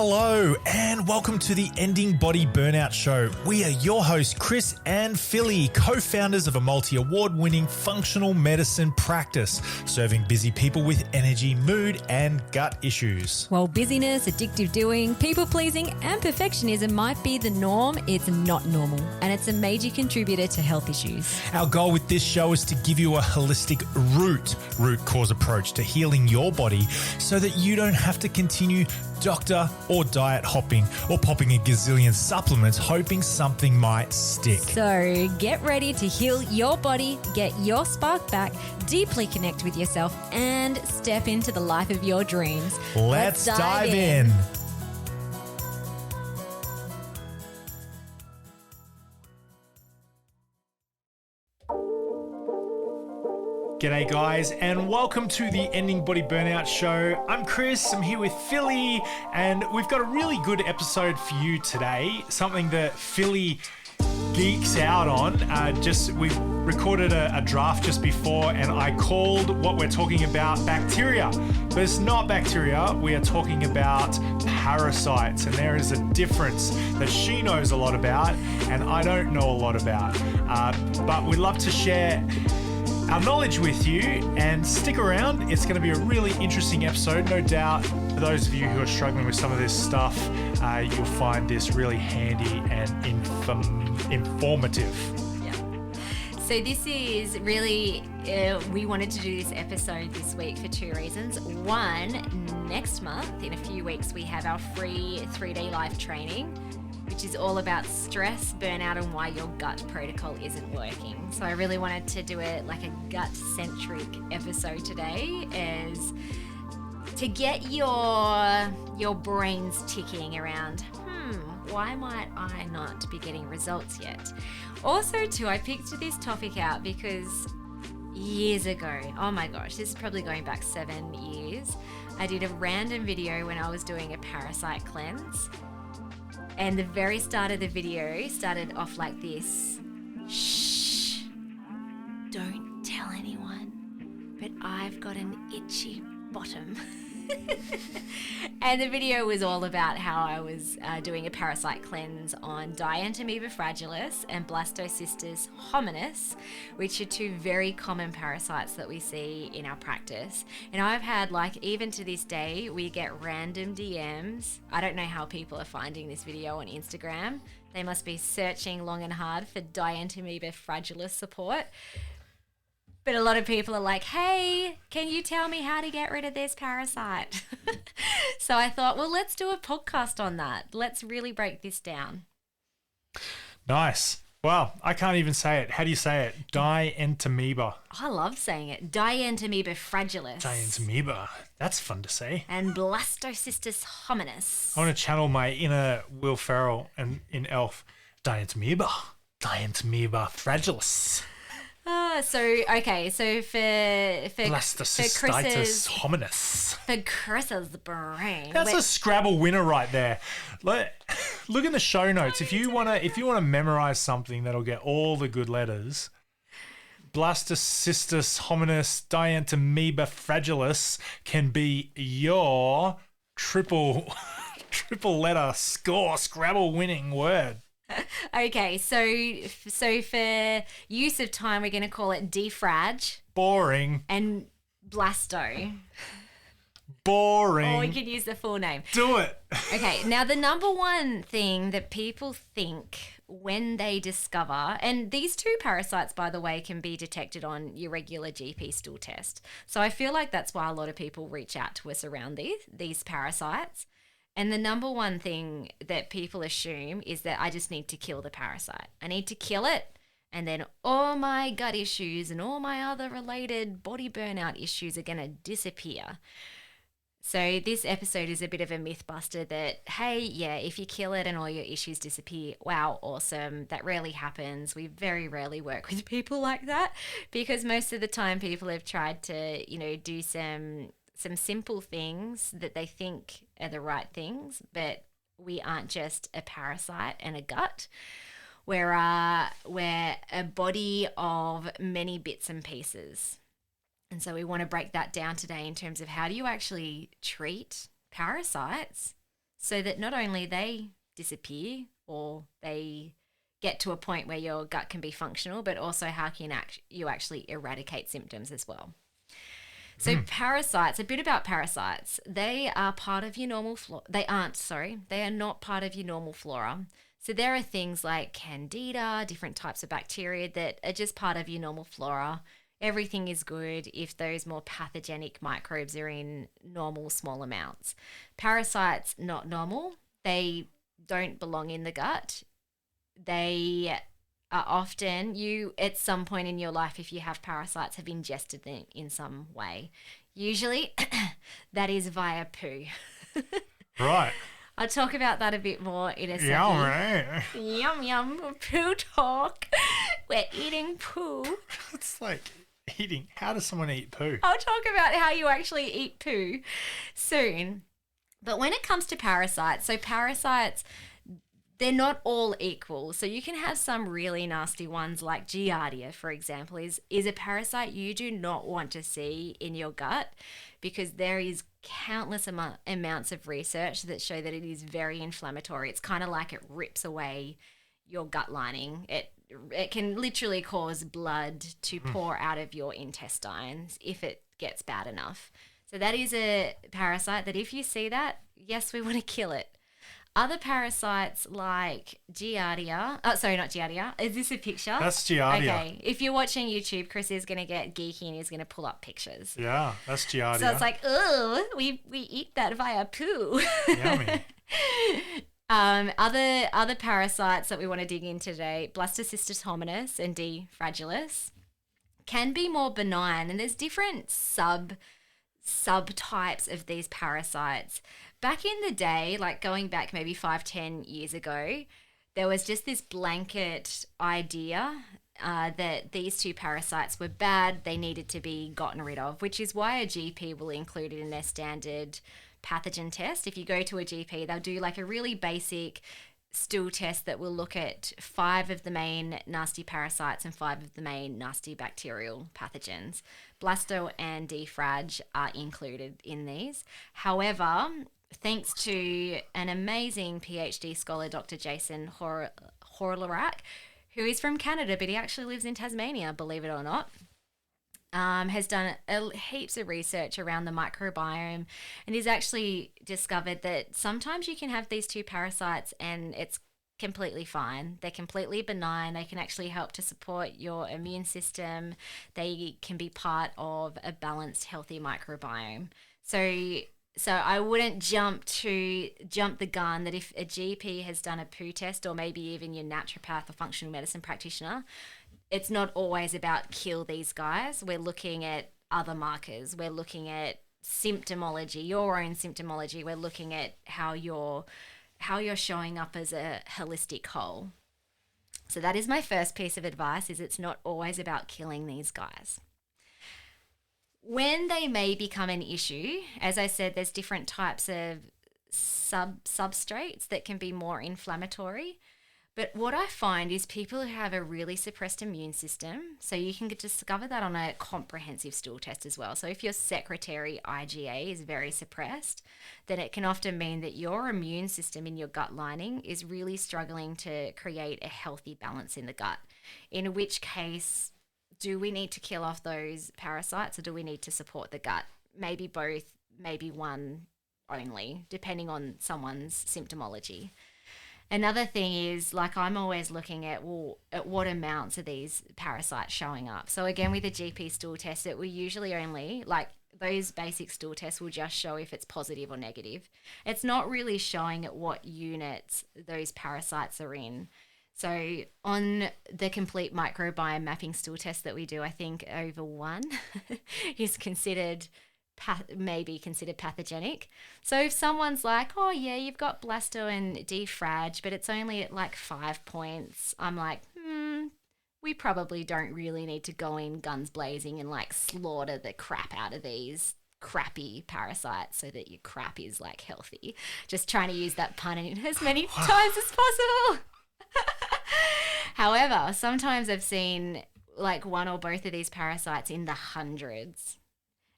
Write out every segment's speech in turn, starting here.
Hello and welcome to the Ending Body Burnout Show. We are your hosts, Chris and Philly, co-founders of a multi-award-winning functional medicine practice, serving busy people with energy, mood and gut issues. While busyness, addictive doing, people-pleasing and perfectionism might be the norm, it's not normal, and it's a major contributor to health issues. Our goal with this show is to give you a holistic root cause approach to healing your body so that you don't have to continue doctor or diet hopping or popping a gazillion supplements hoping something might stick. So get ready to heal your body, get your spark back, deeply connect with yourself and step into the life of your dreams. Let's dive in. G'day guys and welcome to the Ending Body Burnout Show. I'm Chris, I'm here with Philly and we've got a really good episode for you today. Something that Philly geeks out on. We recorded a draft just before and I called what we're talking about bacteria. But it's not bacteria, we are talking about parasites, and there is a difference that she knows a lot about and I don't know a lot about. But we'd love to share our knowledge with you and stick around. It's going to be a really interesting episode, no doubt. For those of you who are struggling with some of this stuff, you'll find this really handy and informative. Yeah. So this is really, we wanted to do this episode this week for two reasons. One, next month, in a few weeks, we have our free 3-day live training, which is all about stress, burnout, and why your gut protocol isn't working. So I really wanted to do it like a gut-centric episode today, as to get your brains ticking around, why might I not be getting results yet? Also, too, I picked this topic out because years ago, oh my gosh, this is probably going back 7 years, I did a random video when I was doing a parasite cleanse. And the very start of the video started off like this. Shh, don't tell anyone, but I've got an itchy bottom. And the video was all about how I was doing a parasite cleanse on Dientameoba Fragilis and Blastocystis Hominis, which are two very common parasites that we see in our practice. And I've had, even to this day, we get random DMs. I don't know how people are finding this video on Instagram. They must be searching long and hard for Dientameoba Fragilis support. But a lot of people are like, hey, can you tell me how to get rid of this parasite? So I thought, well, let's do a podcast on that. Let's really break this down. Nice. Well, I can't even say it. How do you say it? Dientameoba. I love saying it. Dientameoba Fragilis. Dientameoba. That's fun to say. And Blastocystis Hominis. I want to channel my inner Will Ferrell in Elf. Dientameoba. Dientameoba Fragilis. So for Blastocystis Hominis. For Chris's brain. That's a Scrabble winner right there. Look in the show notes. If you wanna memorize something that'll get all the good letters, Blastocystis Hominis Dientameoba Fragilis can be your triple letter score Scrabble winning word. Okay, so for use of time, we're going to call it defrag. Boring. And blasto. Boring. Or we could use the full name. Do it. Okay, now the number one thing that people think when they discover, and these two parasites, by the way, can be detected on your regular GP stool test. So I feel like that's why a lot of people reach out to us around these parasites. And the number one thing that people assume is that I just need to kill the parasite. I need to kill it, and then all my gut issues and all my other related body burnout issues are going to disappear. So this episode is a bit of a myth buster that, hey, yeah, if you kill it and all your issues disappear, wow, awesome. That rarely happens. We very rarely work with people like that, because most of the time people have tried to, do some simple things that they think are the right things, but we aren't just a parasite and a gut. We're a body of many bits and pieces. And so we want to break that down today in terms of how do you actually treat parasites so that not only they disappear or they get to a point where your gut can be functional, but also how can you actually eradicate symptoms as well. So parasites, a bit about parasites. They are part of your normal flora. They are not part of your normal flora. So there are things like candida, different types of bacteria that are just part of your normal flora. Everything is good if those more pathogenic microbes are in normal small amounts. Parasites, not normal. They don't belong in the gut. They are often, you at some point in your life, if you have parasites, have ingested them in some way. Usually that is via poo. Right. I'll talk about that a bit more in a second. Yum, right? Yum, yum. Poo talk. We're eating poo. It's like eating. How does someone eat poo? I'll talk about how you actually eat poo soon. But when it comes to parasites, so parasites, they're not all equal. So you can have some really nasty ones like Giardia, for example, is a parasite you do not want to see in your gut because there is countless amounts of research that show that it is very inflammatory. It's kind of like it rips away your gut lining. It can literally cause blood to pour out of your intestines if it gets bad enough. So that is a parasite that if you see that, yes, we want to kill it. Other parasites like Giardia, not Giardia. Is this a picture? That's Giardia. Okay. If you're watching YouTube, Chris is going to get geeky and he's going to pull up pictures. Yeah, that's Giardia. So it's like, oh, we eat that via poo. Yummy. Other parasites that we want to dig in today, Blastocystis Hominis and D. Fragilis, can be more benign, and there's different subtypes of these parasites. Back in the day, like going back maybe 5-10 years ago, there was just this blanket idea that these two parasites were bad, they needed to be gotten rid of, which is why a GP will include it in their standard pathogen test. If you go to a GP, they'll do like a really basic stool test that will look at 5 of the main nasty parasites and 5 of the main nasty bacterial pathogens. Blasto and D-Frag are included in these. However, thanks to an amazing PhD scholar, Dr. Jason Horlerak, who is from Canada, but he actually lives in Tasmania, believe it or not, has done heaps of research around the microbiome, and he's actually discovered that sometimes you can have these two parasites and it's completely fine. They're completely benign. They can actually help to support your immune system. They can be part of a balanced, healthy microbiome. So I wouldn't jump the gun that if a GP has done a poo test, or maybe even your naturopath or functional medicine practitioner, it's not always about kill these guys. We're looking at other markers. We're looking at symptomology, your own symptomology. We're looking at how you're showing up as a holistic whole. So that is my first piece of advice, is it's not always about killing these guys. When they may become an issue, as I said, there's different types of substrates that can be more inflammatory. But what I find is people who have a really suppressed immune system, so you can discover that on a comprehensive stool test as well. So if your secretory IgA is very suppressed, then it can often mean that your immune system in your gut lining is really struggling to create a healthy balance in the gut, in which case, do we need to kill off those parasites or do we need to support the gut? Maybe both, maybe one only, depending on someone's symptomology. Another thing is, like, I'm always looking at, well, at what amounts are these parasites showing up? So again, with a GP stool test, it will usually only, like, those basic stool tests will just show if it's positive or negative. It's not really showing at what units those parasites are in. So on the complete microbiome mapping stool test that we do, I think over 1 is maybe considered pathogenic. So if someone's like, oh yeah, you've got blasto and D-Frag, but it's only at like 5 points, I'm like, we probably don't really need to go in guns blazing and like slaughter the crap out of these crappy parasites so that your crap is like healthy. Just trying to use that pun in as many times as possible. However, sometimes I've seen like 1 or both of these parasites in the hundreds.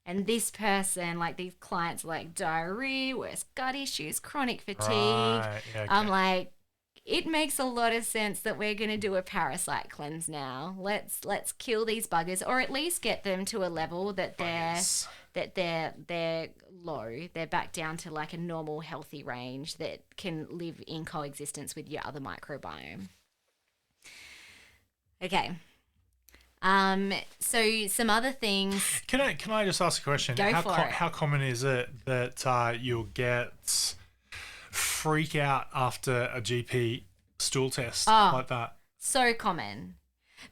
And this person, like these clients, are like diarrhea, worse gut issues, chronic fatigue. Right. Yeah, okay. I'm like, it makes a lot of sense that we're going to do a parasite cleanse now. Let's kill these buggers, or at least get them to a level that Buggers. they're low. They're back down to like a normal, healthy range that can live in coexistence with your other microbiome. Okay. So some other things. Can I just ask a question? Go for it. How common is it that you'll get freak out after a GP stool test like that? So common,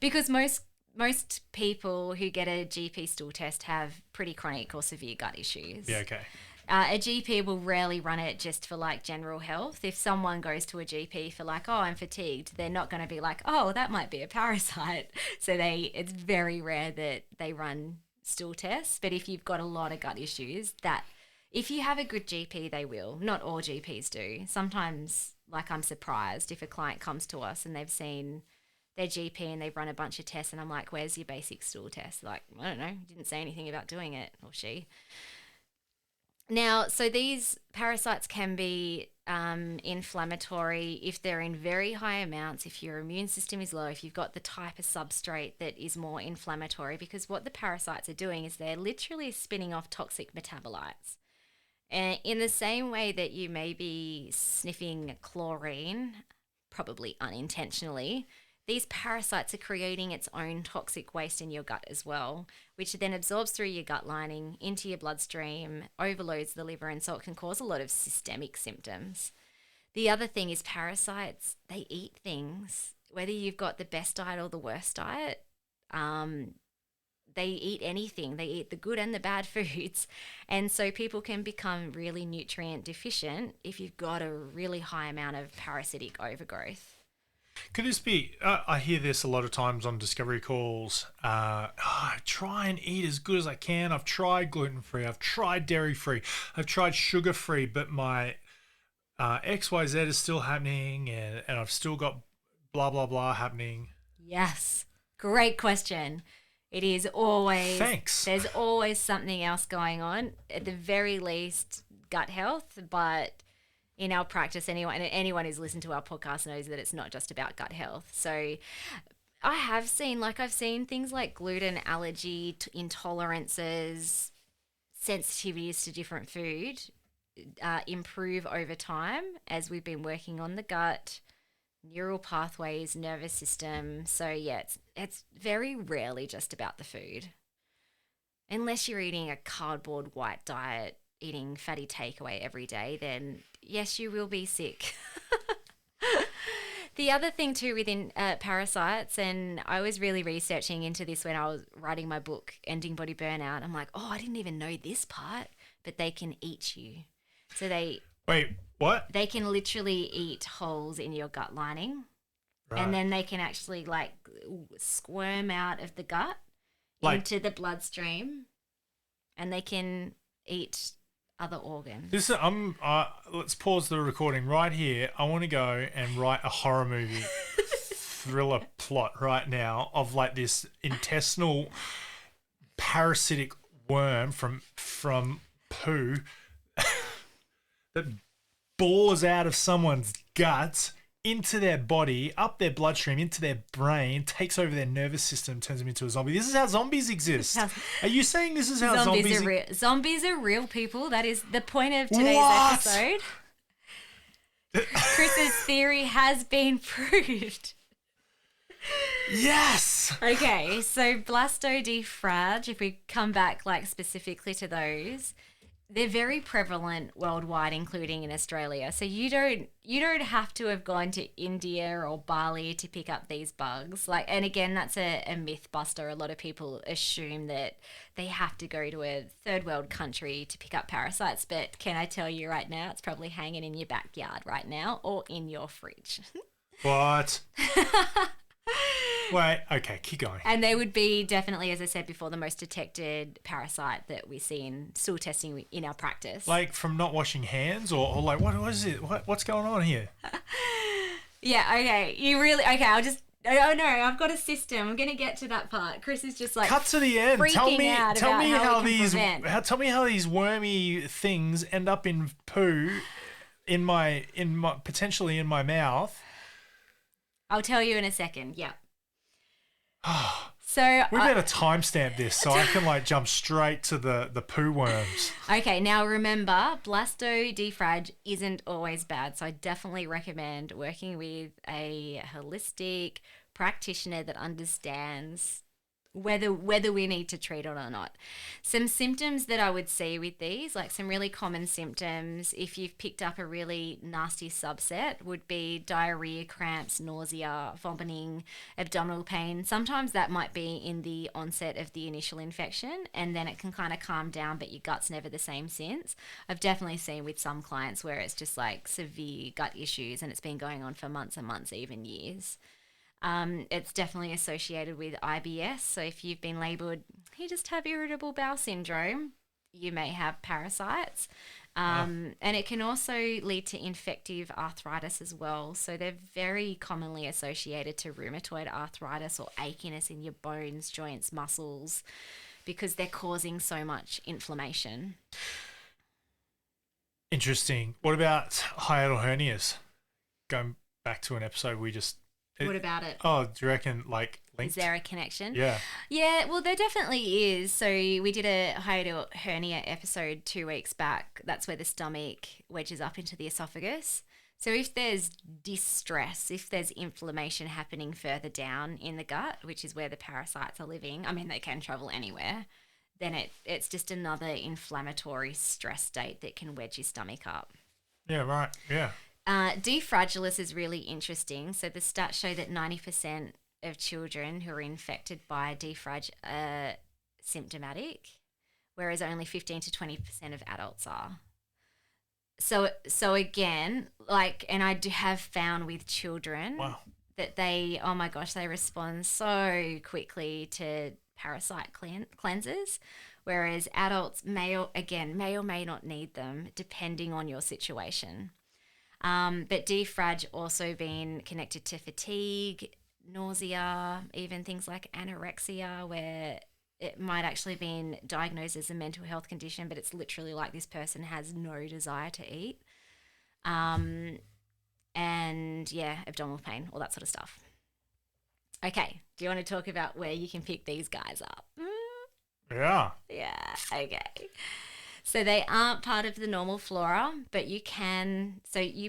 because most people who get a GP stool test have pretty chronic or severe gut issues. Yeah, okay. A GP will rarely run it just for like general health. If someone goes to a GP for like, oh, I'm fatigued, they're not going to be like, oh, that might be a parasite. So it's very rare that they run stool tests. But if you've got a lot of gut issues, that if you have a good GP, they will. Not all GPs do. Sometimes, like, I'm surprised if a client comes to us and they've seen their GP and they've run a bunch of tests, and I'm like, where's your basic stool test? Like, I don't know, didn't say anything about doing it, or she. Now, so these parasites can be inflammatory if they're in very high amounts, if your immune system is low, if you've got the type of substrate that is more inflammatory, because what the parasites are doing is they're literally spinning off toxic metabolites. And in the same way that you may be sniffing chlorine, probably unintentionally, these parasites are creating its own toxic waste in your gut as well, which then absorbs through your gut lining into your bloodstream, overloads the liver, and so it can cause a lot of systemic symptoms. The other thing is parasites, they eat things. Whether you've got the best diet or the worst diet, they eat anything. They eat the good and the bad foods. And so people can become really nutrient deficient if you've got a really high amount of parasitic overgrowth. Could this be, I hear this a lot of times on discovery calls, I try and eat as good as I can. I've tried gluten-free, I've tried dairy-free, I've tried sugar-free, but my XYZ is still happening and I've still got blah, blah, blah happening. Yes, great question. It is always, Thanks. There's always something else going on, at the very least gut health, but in our practice, anyone who's listened to our podcast knows that it's not just about gut health. So I've seen things like gluten allergy, intolerances, sensitivities to different food improve over time as we've been working on the gut, neural pathways, nervous system. So yeah, it's very rarely just about the food. Unless you're eating a cardboard white diet, eating fatty takeaway every day, then yes, you will be sick. The other thing too within parasites, and I was really researching into this when I was writing my book, Ending Body Burnout. I'm like, oh, I didn't even know this part, but they can eat you. So Wait, what? They can literally eat holes in your gut lining, Right. and then they can actually like squirm out of the gut into the bloodstream, and they can eat other organs. Let's pause the recording right here. I want to go and write a horror movie thriller plot right now of like this intestinal parasitic worm from poo that bores out of someone's guts into their body, up their bloodstream, into their brain, takes over their nervous system, turns them into a zombie. This is how zombies exist. Are you saying this is how zombies are real? Zombies are real people. That is the point of today's episode. Chris's theory has been proved. Yes. Okay, so Blastocystis Fragilis, if we come back like specifically to those, they're very prevalent worldwide, including in Australia. So you don't have to have gone to India or Bali to pick up these bugs. And again, that's a myth buster. A lot of people assume that they have to go to a third world country to pick up parasites. But can I tell you right now, it's probably hanging in your backyard right now or in your fridge. What? Wait, okay, keep going. And they would be definitely, as I said before, the most detected parasite that we see in stool testing in our practice. Like from not washing hands or like what is it? What's going on here? Yeah, okay. Okay, I'll just Oh no, I've got a system. I'm gonna get to that part. Chris is just like cut to the end. Freaking out Tell about me how tell me how these wormy things end up in poo in my potentially in my mouth. I'll tell you in a second. Yeah. So we better timestamp this so I can like jump straight to the poo worms. Okay, now remember, Blastocystis isn't always bad, so I definitely recommend working with a holistic practitioner that understands whether we need to treat it or not. Some symptoms that I would see with these, like some really common symptoms, if you've picked up a really nasty subset, would be diarrhea, cramps, nausea, vomiting, abdominal pain. Sometimes that might be in the onset of the initial infection, and then it can kind of calm down, but your gut's never the same since. I've definitely seen with some clients where it's just like severe gut issues and it's been going on for months and months, even years. It's definitely associated with IBS. So if you've been labelled, you just have irritable bowel syndrome, you may have parasites. And it can also lead to infective arthritis as well. So they're very commonly associated to rheumatoid arthritis or achiness in your bones, joints, muscles, because they're causing so much inflammation. Interesting. What about hiatal hernias? Going back to an episode we just... What about it? Oh, do you reckon like linked? Is there a connection? Yeah. Yeah, well, there definitely is. So we did a hiatal hernia episode 2 weeks back. That's where the stomach wedges up into the esophagus. So if there's distress, if there's inflammation happening further down in the gut, which is where the parasites are living, I mean, they can travel anywhere, then it's just another inflammatory stress state that can wedge your stomach up. Yeah, right. Yeah. D. fragilis is really interesting. So the stats show that 90% of children who are infected by D. frag are symptomatic, whereas only 15 to 20% of adults are. So again, like, and I have found with children that they, oh my gosh, they respond so quickly to parasite cleanses, whereas adults may or may not need them depending on your situation. But defrag also been connected to fatigue, nausea, even things like anorexia, where it might actually been diagnosed as a mental health condition, but it's literally like this person has no desire to eat. And yeah, abdominal pain, all that sort of stuff. Okay, do you want to talk about where you can pick these guys up? Yeah. Yeah, okay. So they aren't part of the normal flora, but you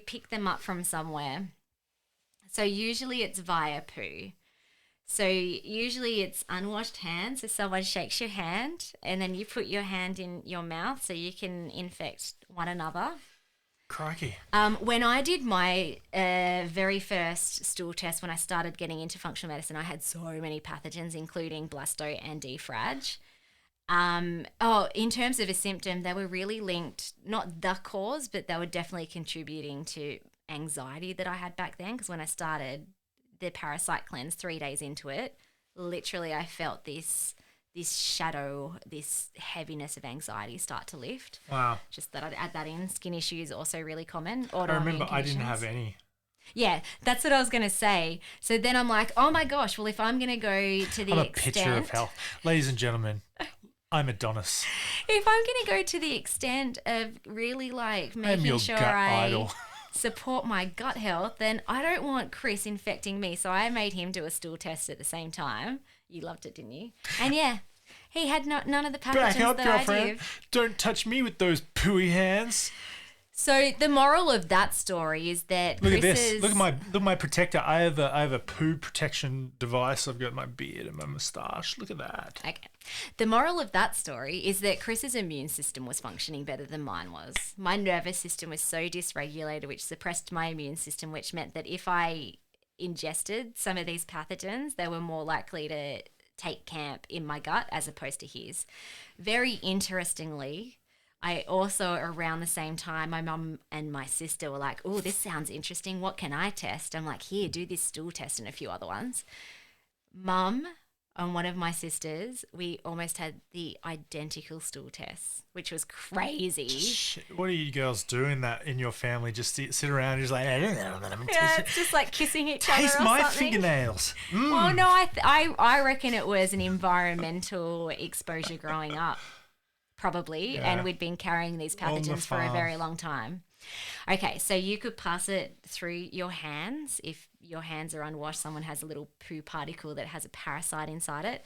pick them up from somewhere. So usually it's via poo. So usually it's unwashed hands. So someone shakes your hand and then you put your hand in your mouth so you can infect one another. Crikey. When I did my very first stool test, when I started getting into functional medicine, I had so many pathogens, including blasto and defrag. In terms of a symptom, they were really linked, not the cause, but they were definitely contributing to anxiety that I had back then. Because when I started the parasite cleanse 3 days into it, literally I felt this shadow, this heaviness of anxiety start to lift. Wow. Just that I'd add that in. Skin issues also really common. I remember I didn't have any. Yeah, that's what I was going to say. So then I'm like, oh my gosh, well, if I'm going to go to the I'm a picture of health. Ladies and gentlemen, I'm Adonis. If I'm going to go to the extent of really like making sure I support my gut health, then I don't want Chris infecting me. So I made him do a stool test at the same time. You loved it, didn't you? And yeah, he had none of the pathogens Back up, that girlfriend. I do. Don't touch me with those pooey hands. So the moral of that story is that Look at this. Look at my protector. I have a poo protection device. I've got my beard and my moustache. Look at that. Okay. The moral of that story is that Chris's immune system was functioning better than mine was. My nervous system was so dysregulated, which suppressed my immune system, which meant that if I ingested some of these pathogens, they were more likely to take camp in my gut as opposed to his. Very interestingly, I also, around the same time, my mum and my sister were like, oh, this sounds interesting. What can I test? I'm like, here, do this stool test and a few other ones. Mum On one of my sisters, we almost had the identical stool tests, which was crazy. What do you girls do in your family? Just sit around and just like, Yeah, it's just like kissing each other taste or my something. fingernails. Well, no, I reckon it was an environmental exposure growing up, probably, Yeah. and we'd been carrying these On the pathogens for a farm. very long time. Okay, so you could pass it through your hands. If your hands are unwashed, someone has a little poo particle that has a parasite inside it.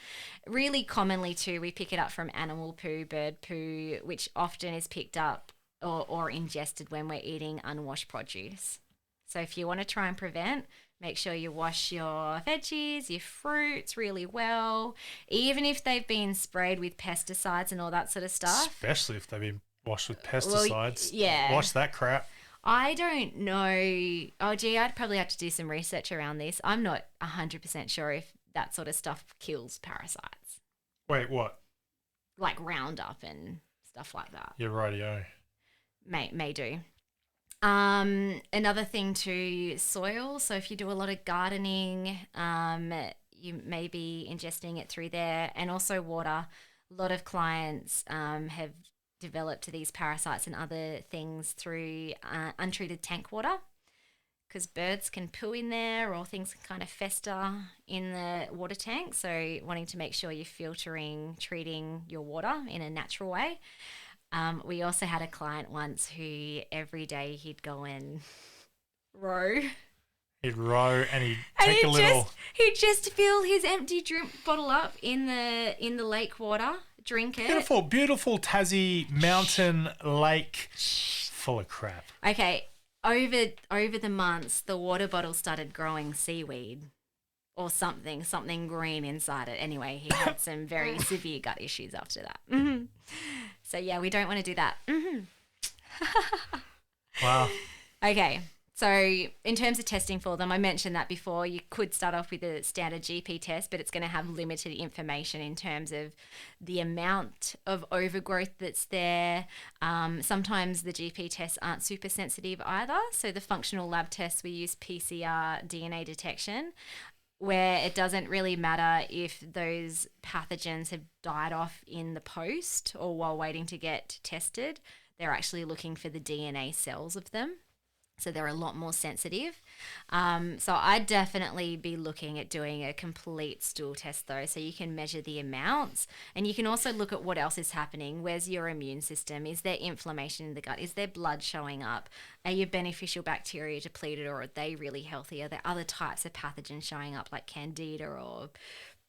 Really commonly too, we pick it up from animal poo, bird poo, which often is picked up or ingested when we're eating unwashed produce. So if you want to try and prevent, make sure you wash your veggies, your fruits really well, even if they've been sprayed with pesticides and all that sort of stuff. Especially if they've been washed with pesticides. yeah. Wash that crap. I don't know. Oh, gee, I'd probably have to do some research around this. I'm not 100% sure if that sort of stuff kills parasites, Wait, what? like Roundup and stuff like that. You're rightio. May do. Another thing too, soil. So if you do a lot of gardening, you may be ingesting it through there, and also water. A lot of clients have developed these parasites and other things through untreated tank water, because birds can poo in there or things can kind of fester in the water tank. So wanting to make sure you're treating your water in a natural way. We also had a client once who every day he'd go and row. He'd row and he'd And take a little. he'd just fill his empty drink bottle up in the lake water, drink it. Beautiful, beautiful Tassie mountain lake full of crap. Okay, over the months, the water bottle started growing seaweed or something green inside it. Anyway, he had some very severe gut issues after that. Mm-hmm. So yeah, we don't want to do that. Mm-hmm. Wow. Okay. So in terms of testing for them, I mentioned that before. You could start off with a standard GP test, but it's going to have limited information in terms of the amount of overgrowth that's there. Sometimes the GP tests aren't super sensitive either. So the functional lab tests, we use PCR DNA detection, where it doesn't really matter if those pathogens have died off in the post or while waiting to get tested. They're actually looking for the DNA cells of them. So they're a lot more sensitive. So I'd definitely be looking at doing a complete stool test though, so you can measure the amounts, and you can also look at what else is happening. Where's your immune system? Is there inflammation in the gut? Is there blood showing up? Are your beneficial bacteria depleted, or are they really healthy? Are there other types of pathogens showing up like candida or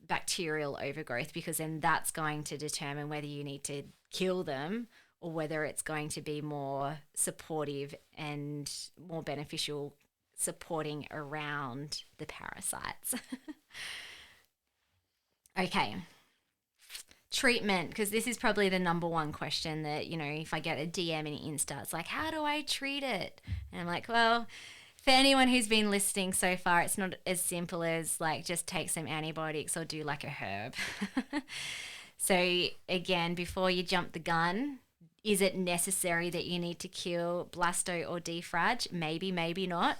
bacterial overgrowth? Because then that's going to determine whether you need to kill them or whether it's going to be more supportive and more beneficial supporting around the parasites. Okay. Treatment, because this is probably the number one question that, you know, if I get a DM in Insta, it's like, how do I treat it? And I'm like, well, for anyone who's been listening so far, it's not as simple as like just take some antibiotics or do like a herb. So again, before you jump the gun, is it necessary that you need to kill blasto or defrag? Maybe, maybe not.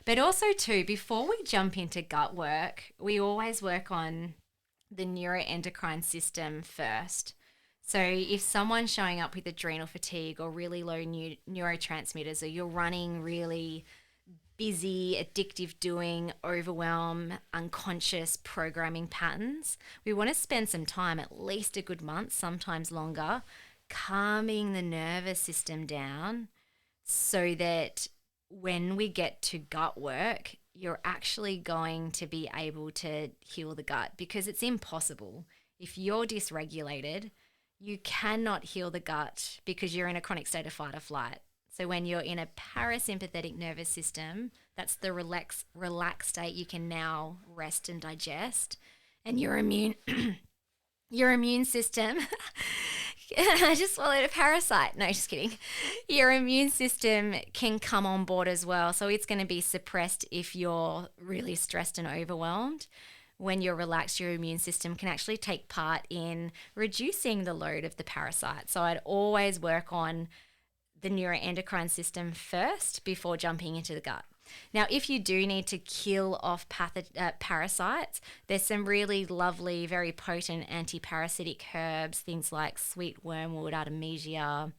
But also too, before we jump into gut work, we always work on the neuroendocrine system first. So if someone's showing up with adrenal fatigue or really low neurotransmitters, or you're running really busy, addictive doing, overwhelm, unconscious programming patterns, we want to spend some time, at least a good month, sometimes longer, calming the nervous system down so that when we get to gut work, you're actually going to be able to heal the gut, because it's impossible. If you're dysregulated, you cannot heal the gut because you're in a chronic state of fight or flight. So when you're in a parasympathetic nervous system, that's the relaxed state, you can now rest and digest, and your immune system I just swallowed a parasite. No, just kidding. Your immune system can come on board as well. So it's going to be suppressed if you're really stressed and overwhelmed. When you're relaxed, your immune system can actually take part in reducing the load of the parasite. So I'd always work on the neuroendocrine system first before jumping into the gut. Now, if you do need to kill off parasites, there's some really lovely, very potent anti-parasitic herbs, things like sweet wormwood, artemisia,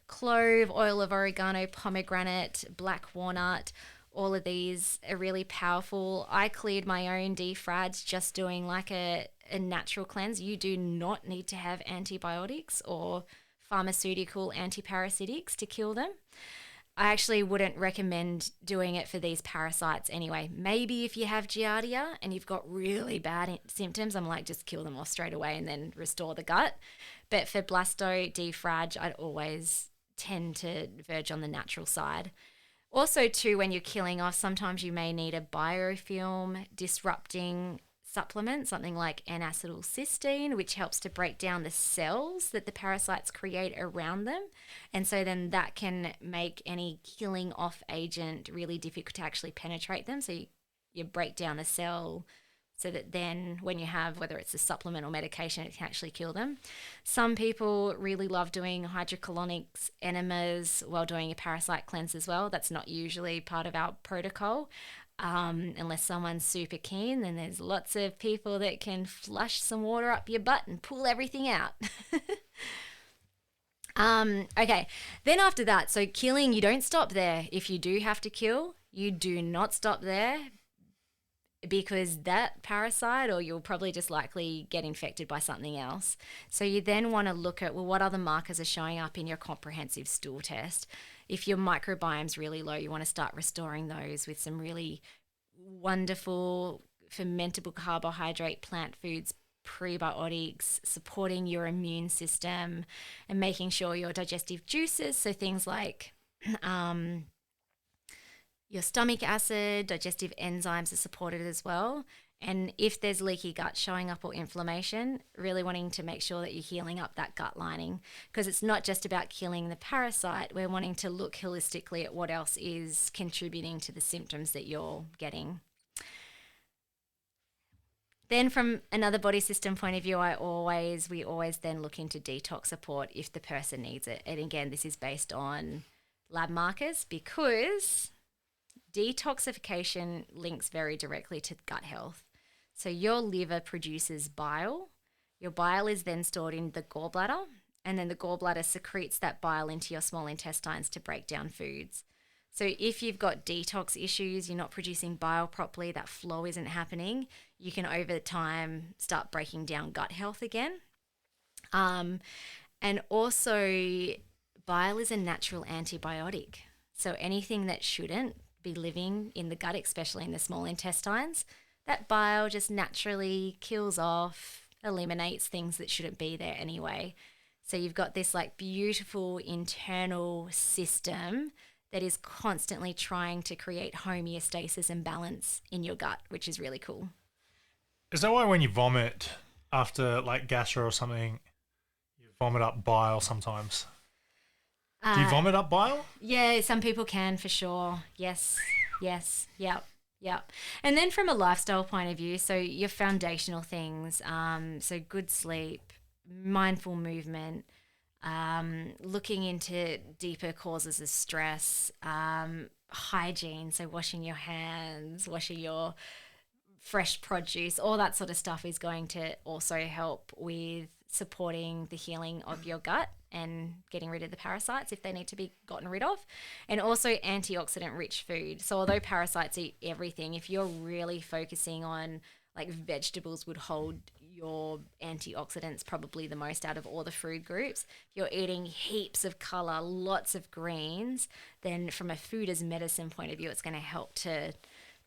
clove, oil of oregano, pomegranate, black walnut. All of these are really powerful. I cleared my own defrags just doing like a natural cleanse. You do not need to have antibiotics or pharmaceutical antiparasitics to kill them. I actually wouldn't recommend doing it for these parasites anyway. Maybe if you have Giardia and you've got really bad symptoms, I'm like, just kill them off straight away and then restore the gut. But for Blasto, defrag, I'd always tend to verge on the natural side. Also, too, when you're killing off, sometimes you may need a biofilm disrupting supplement, something like N-acetylcysteine, which helps to break down the cells that the parasites create around them. And so then that can make any killing off agent really difficult to actually penetrate them. So you break down the cell so that then when you have, whether it's a supplement or medication, it can actually kill them. Some people really love doing hydrocolonics enemas while doing a parasite cleanse as well. That's not usually part of our protocol. Unless someone's super keen, then there's lots of people that can flush some water up your butt and pull everything out. Okay, then after that, so killing, you don't stop there. If you do have to kill, you do not stop there, because that parasite, or you'll probably just likely get infected by something else. So you then want to look at, well, what other markers are showing up in your comprehensive stool test? If your microbiome's really low, you want to start restoring those with some really wonderful fermentable carbohydrate plant foods, prebiotics, supporting your immune system and making sure your digestive juices, so things like your stomach acid, digestive enzymes are supported as well. And if there's leaky gut showing up or inflammation, really wanting to make sure that you're healing up that gut lining, because it's not just about killing the parasite. We're wanting to look holistically at what else is contributing to the symptoms that you're getting. Then from another body system point of view, we always then look into detox support if the person needs it. And again, this is based on lab markers, because detoxification links very directly to gut health. So your liver produces bile. Your bile is then stored in the gallbladder, and then the gallbladder secretes that bile into your small intestines to break down foods. So if you've got detox issues, you're not producing bile properly, that flow isn't happening, you can over time start breaking down gut health again. And also, bile is a natural antibiotic. So anything that shouldn't be living in the gut, especially in the small intestines, that bile just naturally kills off, eliminates things that shouldn't be there anyway. So you've got this like beautiful internal system that is constantly trying to create homeostasis and balance in your gut, which is really cool. Is that why when you vomit after like gastro or something, you vomit up bile sometimes? Do you vomit up bile? Yeah, some people can for sure. Yes, yep. And then from a lifestyle point of view, so your foundational things, so good sleep, mindful movement, looking into deeper causes of stress, hygiene, so washing your hands, washing your fresh produce, all that sort of stuff is going to also help with supporting the healing of your gut and getting rid of the parasites if they need to be gotten rid of. And also antioxidant rich food. So although parasites eat everything, if you're really focusing on, like, vegetables would hold your antioxidants probably the most out of all the food groups. If you're eating heaps of color, lots of greens, then from a food as medicine point of view, it's going to help to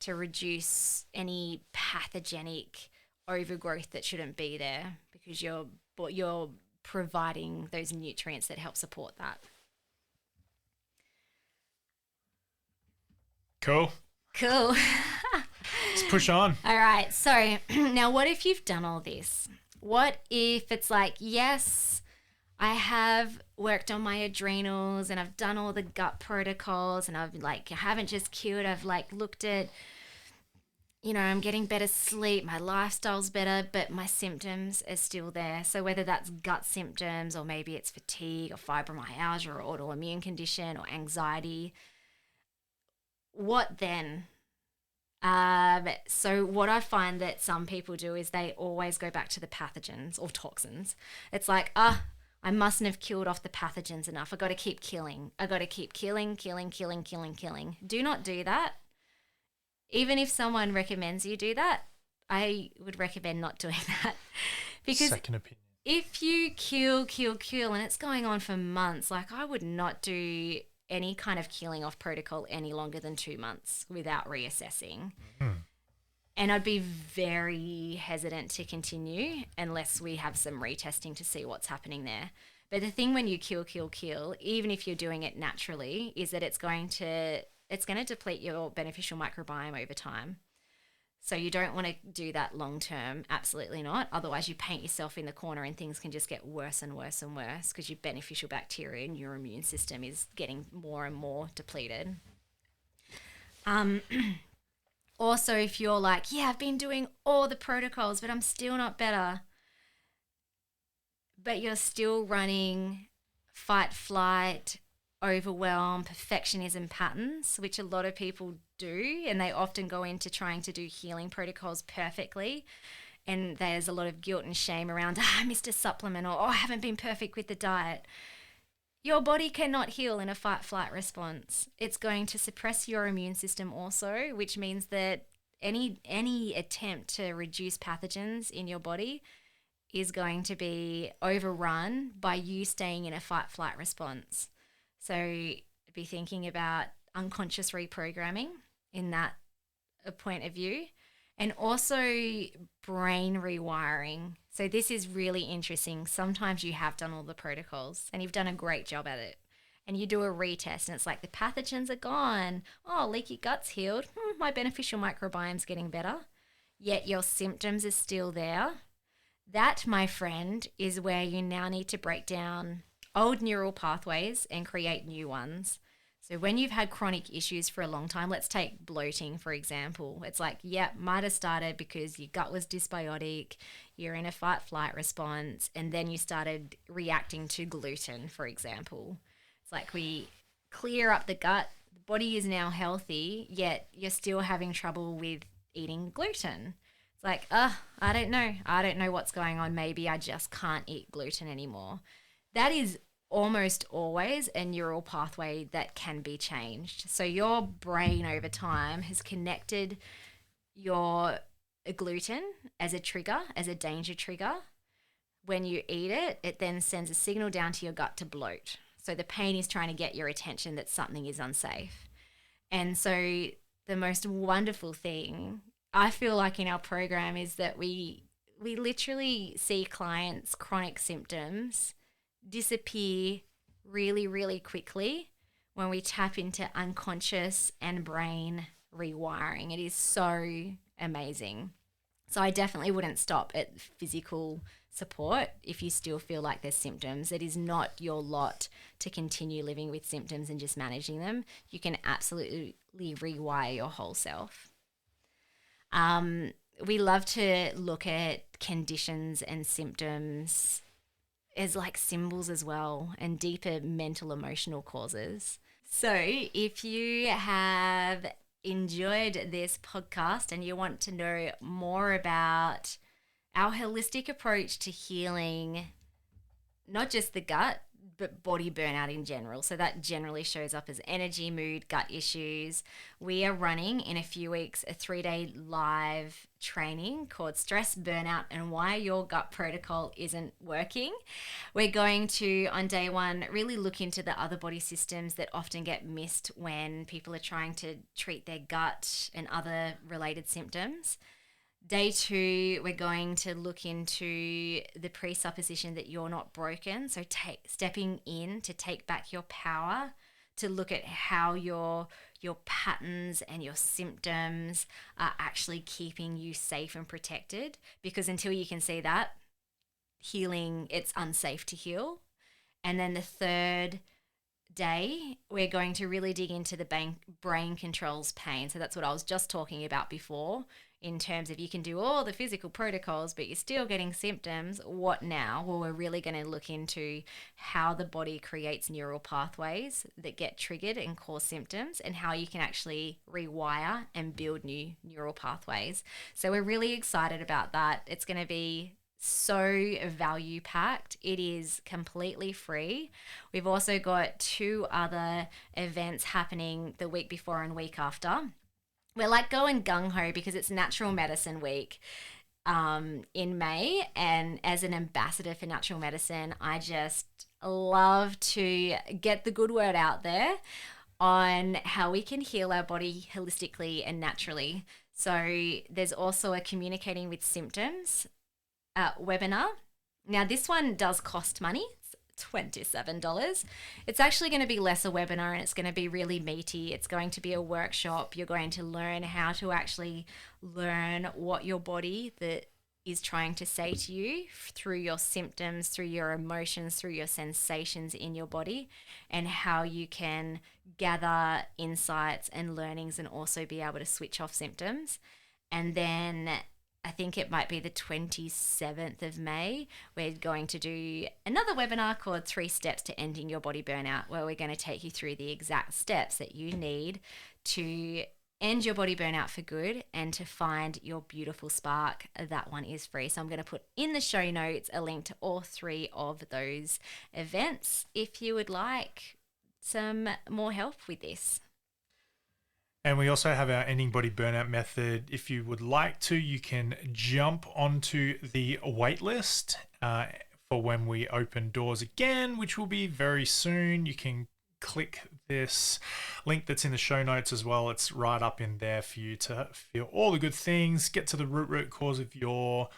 reduce any pathogenic overgrowth that shouldn't be there, because you're providing those nutrients that help support that. Cool. Let's push on. All right. So now what if you've done all this? What if it's like, yes, I have worked on my adrenals and I've done all the gut protocols and I haven't just cured, I've looked at, I'm getting better sleep, my lifestyle's better, but my symptoms are still there. So whether that's gut symptoms or maybe it's fatigue or fibromyalgia or autoimmune condition or anxiety, what then? So what I find that some people do is they always go back to the pathogens or toxins. It's like, I mustn't have killed off the pathogens enough. I got to keep killing. I got to keep killing. Do not do that. Even if someone recommends you do that, I would recommend not doing that. Because Second opinion. if you kill, and it's going on for months, like I would not do any kind of killing off protocol any longer than 2 months without reassessing. And I'd be very hesitant to continue unless we have some retesting to see what's happening there. But the thing when you kill, even if you're doing it naturally, is that it's going to deplete your beneficial microbiome over time. So you don't want to do that long term. Absolutely not. Otherwise, you paint yourself in the corner and things can just get worse and worse and worse because your beneficial bacteria and your immune system is getting more and more depleted. Also, if you're like, yeah, I've been doing all the protocols, but I'm still not better, but you're still running fight, flight, overwhelm, perfectionism patterns, which a lot of people do, and they often go into trying to do healing protocols perfectly. And there's a lot of guilt and shame around, I missed a supplement, or I haven't been perfect with the diet. Your body cannot heal in a fight-flight response. It's going to suppress your immune system also, which means that any attempt to reduce pathogens in your body is going to be overrun by you staying in a fight-flight response. So be thinking about unconscious reprogramming in that point of view, and also brain rewiring. So this is really interesting. Sometimes you have done all the protocols and you've done a great job at it, and you do a retest and it's like the pathogens are gone. Oh, leaky gut's healed. My beneficial microbiome's getting better. Yet your symptoms are still there. That, my friend, is where you now need to break down old neural pathways and create new ones. So when you've had chronic issues for a long time, let's take bloating, for example. It's like, might have started because your gut was dysbiotic, you're in a fight-flight response, and then you started reacting to gluten, for example. It's like we clear up the gut, the body is now healthy, yet you're still having trouble with eating gluten. It's like, I don't know. I don't know what's going on. Maybe I just can't eat gluten anymore. That is almost always a neural pathway that can be changed. So your brain over time has connected your gluten as a trigger, as a danger trigger. When you eat it, it then sends a signal down to your gut to bloat. So the pain is trying to get your attention that something is unsafe. And so the most wonderful thing I feel like in our program is that we literally see clients' chronic symptoms disappear really, really quickly when we tap into unconscious and brain rewiring. It is so amazing. So I definitely wouldn't stop at physical support if you still feel like there's symptoms. It is not your lot to continue living with symptoms and just managing them. You can absolutely rewire your whole self. We love to look at conditions and symptoms as like symbols as well, and deeper mental emotional causes. So if you have enjoyed this podcast and you want to know more about our holistic approach to healing, not just the gut, but body burnout in general. So that generally shows up as energy, mood, gut issues. We are running in a few weeks a 3-day live training called Stress, Burnout, and Why Your Gut Protocol Isn't Working. We're going to, on day one, really look into the other body systems that often get missed when people are trying to treat their gut and other related symptoms. Day 2, we're going to look into the presupposition that you're not broken. So stepping in to take back your power, to look at how your patterns and your symptoms are actually keeping you safe and protected. Because until you can see that, healing, it's unsafe to heal. And then the 3rd day, we're going to really dig into the brain controls pain. So that's what I was just talking about before. in terms of you can do all the physical protocols, but you're still getting symptoms. What now? Well, we're really going to look into how the body creates neural pathways that get triggered and cause symptoms, and how you can actually rewire and build new neural pathways. So we're really excited about that. It's going to be so value packed. It is completely free. We've also got 2 other events happening the week before and week after. We're like going gung-ho because it's Natural Medicine Week in May. And as an ambassador for natural medicine, I just love to get the good word out there on how we can heal our body holistically and naturally. So there's also a Communicating with Symptoms webinar. Now, this one does cost money. $27. It's actually going to be less a webinar, and it's going to be really meaty. It's going to be a workshop. You're going to learn how to actually learn what your body that is trying to say to you through your symptoms, through your emotions, through your sensations in your body, and how you can gather insights and learnings and also be able to switch off symptoms. And then I think it might be the 27th of May, we're going to do another webinar called 3 Steps to Ending Your Body Burnout, where we're going to take you through the exact steps that you need to end your body burnout for good and to find your beautiful spark. That one is free. So I'm going to put in the show notes a link to all 3 of those events if you would like some more help with this. And we also have our Ending Body Burnout method. If you would like to, you can jump onto the wait list for when we open doors again, which will be very soon. You can click this link that's in the show notes as well. It's right up in there for you to feel all the good things, get to the root cause of your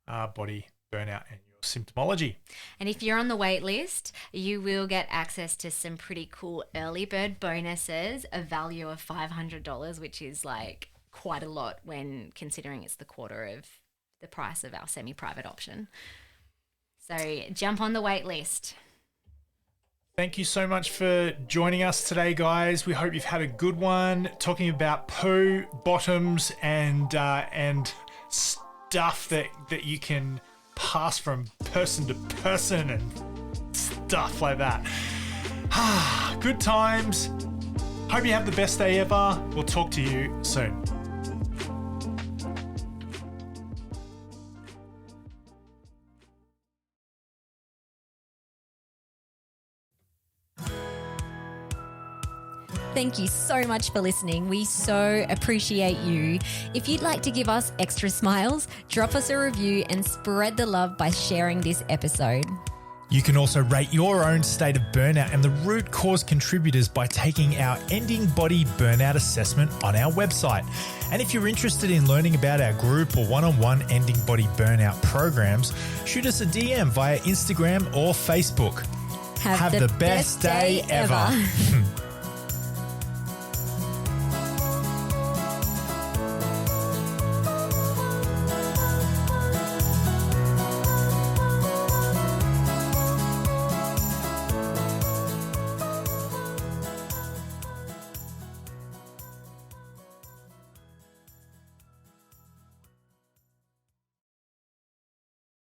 body burnout and your symptomology. And if you're on the wait list, you will get access to some pretty cool early bird bonuses, a value of $500, which is like quite a lot when considering it's the quarter of the price of our semi-private option. So jump on the wait list. Thank you so much for joining us today, guys. We hope you've had a good one talking about poo, bottoms, and stuff that you can pass from person to person and stuff like that. Good times. Hope you have the best day ever. We'll talk to you soon. Thank you so much for listening. We so appreciate you. If you'd like to give us extra smiles, drop us a review and spread the love by sharing this episode. You can also rate your own state of burnout and the root cause contributors by taking our Ending Body Burnout assessment on our website. And if you're interested in learning about our group or one-on-one Ending Body Burnout programs, shoot us a DM via Instagram or Facebook. Have the best day ever.